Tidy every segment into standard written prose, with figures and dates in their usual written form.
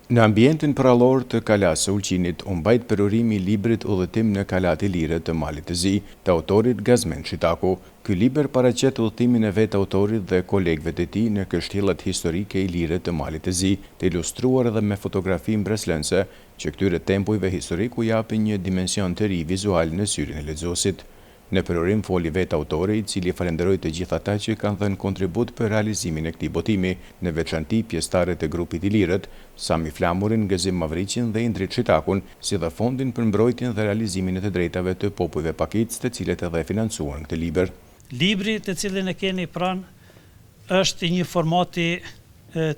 Në ambientin prallor të Kalas së Ulqinit, u mbajt përorimi i librit Udhëtim në Kalat e Lire të Malit të Zi, të autorit Gazmen Shitaku. Ky libër paraqet udhëtimin e vet autorit dhe kolegëve të tij në kështjellat historike i lire të Malit të Zi, të ilustruar edhe me fotografi mbreslënse, që këtyre tempujve historik u japin një dimension të ri vizual në syrin e lexuesit. Në përorim foli vet autori, i cili falenderoi të gjithë ata që kanë dhënë kontribut për realizimin e këtij botimi, në veçanti pjesëtarët e grupit i lirët, Sami Flamurin, Gëzim Mavriqin dhe Indrit Shitakun, si dhe Fondin për mbrojtjen dhe realizimin e të drejtave të popujve pakicë, të cilët edhe financuan këtë libër. Libri të cilin e keni pranë është i një formati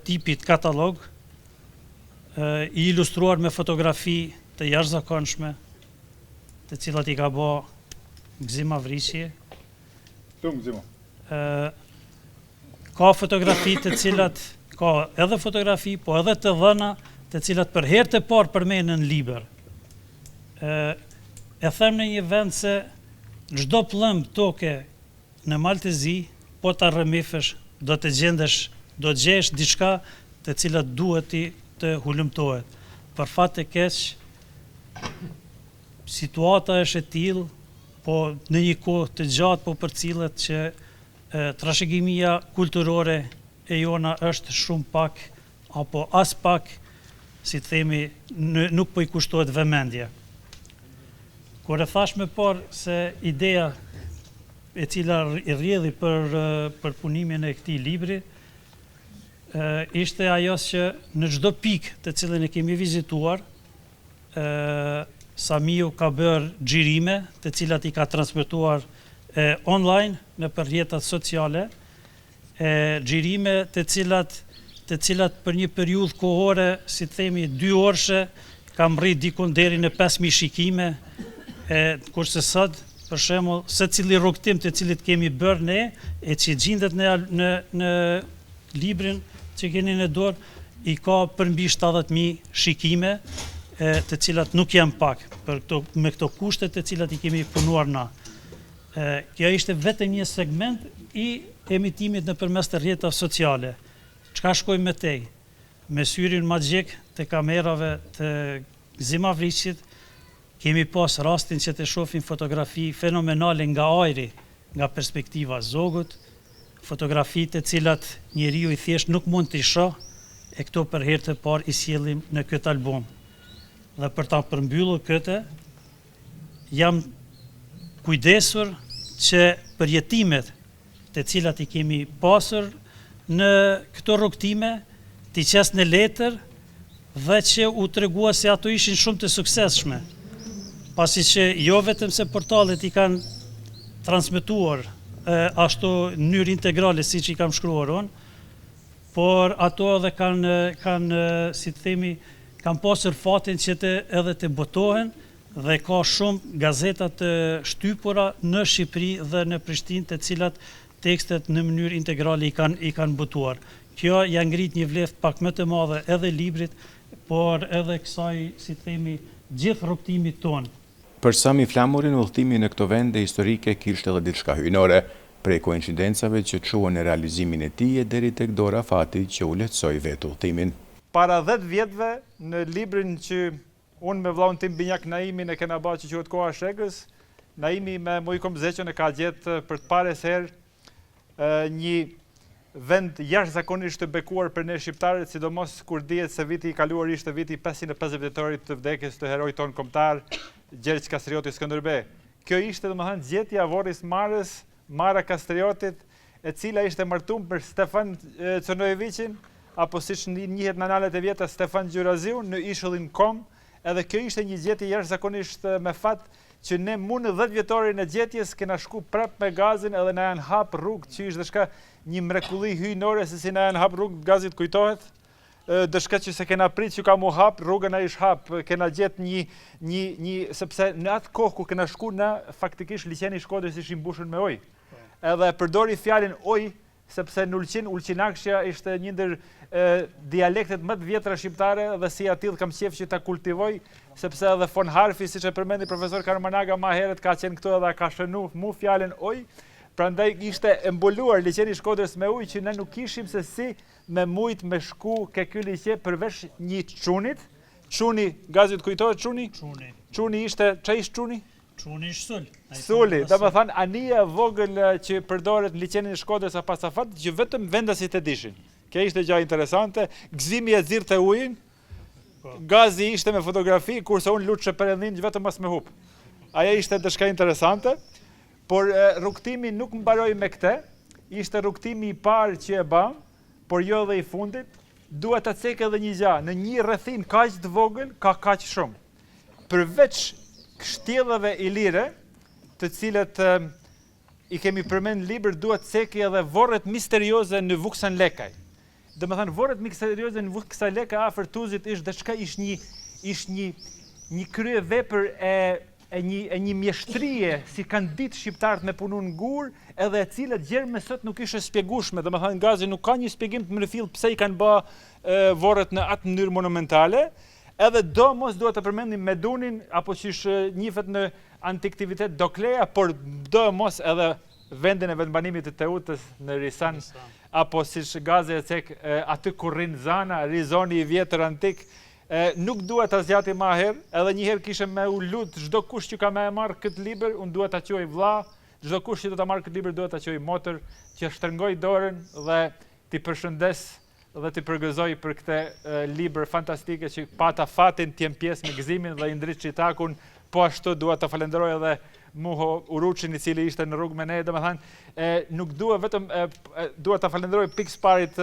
tipit katalog, i ilustruar me fotografi të jashtëzakonshme, të cilat i ka bë Gëzim Mavriqi. Ka fotografi të cilat, ka edhe fotografi, po edhe të dhëna të cilat për herë të parë përmenen në libër. E them në një vend se çdo plëmb toke në Malë të Zi, po ta rrëmifësh, do të gjesh diçka të cilat duhet të hulumtohet. Për fat të keq, situata është e tillë, po në një kohë të gjatë po përcillet që trashëgimia kulturore e jona është shumë pak, apo as pak, si të themi, nuk po i kushtohet vëmendje. Kur e thash më parë se ideja e cila i rrjedhi për punimin e këtij libri, ishte ajo që në çdo pikë të cilën e kemi vizituar, Samiu ka bërë xhirime, të cilat i ka transmetuar online në rrjetet sociale, xhirime të cilat për një periudhë kohore, si të themi 2 orëshe, ka rrit dikun deri në 5.000 shikime, kurse sot, për shembull, secili rrugtim të cilit kemi bërë ne, e që gjendet në librin që keni në dorë, i ka përmbi 70.000 shikime, të cilat nuk janë pak, me këto kushte të cilat i kemi punuar na. Kjo ishte vetëm një segment i emitimit nëpërmes të rrjetave sociale. Çka shkoi më tej? Me syrin magjik të kamerave të Gëzim Mavriqit, kemi pas rastin që të shohim fotografi fenomenale nga ajri, nga perspektiva zogut, fotografi të cilat njeriu i thjesht nuk mund t'i shoh, e këto për herë të parë i sjellim në këtë album. Dhe për ta përmbyllur këtë, jam kujdesur që përjetimet të cilat i kemi pasur në këto rrugtime, t'i qes në letër dhe që u tregua se ato ishin shumë të suksesshme, pasi që jo vetëm se portalet i kanë transmetuar ashtu në mënyrë integrale siç i kam shkruar unë, por ato edhe kanë si të themi, kanë pasur fatin që edhe të botohen dhe ka shumë gazeta të shtypura në Shqipëri dhe në Prishtinë të cilat tekstet në mënyrë integrale i kanë botuar. Kjo ja ngrit një vlefë pak më të madhe edhe librit, por edhe kësaj, si themi, gjithë rrugtimit tonë. Për Sami Flamurin, udhëtimi në këto vende historike kishte edhe diçka hyjnore, prej koincidencave që çuan në realizimin e tij e deri tek Dora Fati që u lehtësoi vetë udhëtimin. Para 10 vjetëve, në librin që unë me vllaun tim Binjak Naimi në kena ba që quhet Koha e Shegës, Naimi me Mujkom Zeqon e ka gjetë për të parë herë një vend jashtëzakonisht të bekuar për ne shqiptarët, sidomos kur dihet se viti i kaluar ishte viti 550 vjetorit të vdekjes të heroit ton kombëtar, Gjergj Kastrioti Skënderbej. Kjo ishte domethënë gjetja e Vorris Marës, Mara Kastriotit, e cila ishte martuar për Stefan Conojevićin, apo siç njihet në analet e vjetra Stefan Gjuraziu në ishullin Kom, edhe kjo ishte një gjetje jashtëzakonisht me fat që ne në 10 vjetorin e gjetjes kena shku prap me gazin edhe na janë hap rrugë që ishte shka një mrekulli hyjnore se si na janë hap rrugë gazit kujtohet. Dëshka që se kena prit që ka mu hap, rrugën a ish hap, kena gjet sepse në atë kohë ku kena shku na faktikisht liçeni Shkodrës ishin mbushur me ujë. Edhe përdori fjalën ujë, sepse në Ulqinakshja ishte një ndër dialektet më të vjetra shqiptare dhe si atill kam qejf që ta kultivoj, sepse edhe Von Harfi, siç e përmendi profesor Karmanaga më herët, ka qenë këtu edhe ka shënuar mu fjalën ujë. Prandaj ishte embuluar liçeni Shkodrës me ujë që ne nuk kishim se si me mujt me shku ke ky liqe përveç një çunit. Çuni, gazet kujtohet çuni? Çuni ishte, ç'a ishte çuni? Çuni ishte sul. Suli, do të thënë anija e vogël që përdoret në liçenin e Shkodrës apo Pasafat, që vetëm vendasit e dishin. Kjo ishte gjë interesante, gëzimi e xirrte ujin. Gazi ishte me fotografi, kurse unë lutshë perëndin vetëm mos me hup. Aja ishte diçka interesante, por rrugtimi nuk mbaroi me këtë. Ishte rrugtimi i parë që e bam, por jo edhe i fundit. Dua ta cek edhe një gjë, në një rrethin kaq të vogël ka kaq shumë. Përveç kështjellave ilire, të cilët i kemi përmend në libër, duhet ceki edhe vorret misterioze në Vuksan Lekaj. Domethënë vorret misterioze në Vuksan Lekaj afër Tuzit ish një kryevepër e një mjeshtrie, si kanë ditë shqiptarët me punu në gur, edhe e cilët gjerë me sot nuk ishte spjegueshme. Domethënë Gazi nuk ka një shpjegim të mërfill pse i kanë bë vorret në atë mënyrë monumentale. Edhe do mos duhet të përmendim Medunin, apo që njihet në antiktivitet Dokleja, por do mos edhe vendin e vendbanimit të Teutës në Risan, apo siç Gazi e cek aty ku rrin Zana, Rizoni i vjetër antik. Nuk duhet ta zgjati më herë, edhe një herë kishe me u lut çdo kush që ka më marr këtë libër, unë duhet ta quaj vlla, çdo kush që do ta marr këtë libër duhet ta quaj motër, që shtrëngoj dorën dhe t'i përshëndes dhe t'i përgëzoj për këtë libër fantastike që pata fatin t'jem pjesë me gëzimin dhe i ndrit Qitakun. Po ashtu dua të falenderoj edhe Muho Uruçin, i cili ishte në rrugë me ne, domethënë nuk dua vetëm dua ta falenderoj pikës parit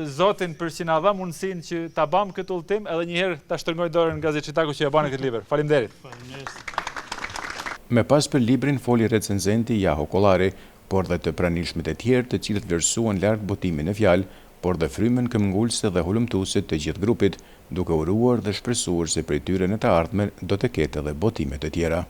Zotin për që na dha mundësinë që ta bam këtë udhtim, edhe një herë ta shtrëngoj dorën Gazet Qitaku që ja bani këtë libër. Faleminderit. Me pas për librin foli recenzenti Jaho Kollari, por dhe të pranishmit e tjerë të cilët vlerësuan larg botimin e fjalë, por dhe frymën këmbëngulëse dhe hulumtuese të gjithë grupit, duke uruar dhe shpresuar se prej tyre në të ardhmen do të ketë edhe botime të tjera.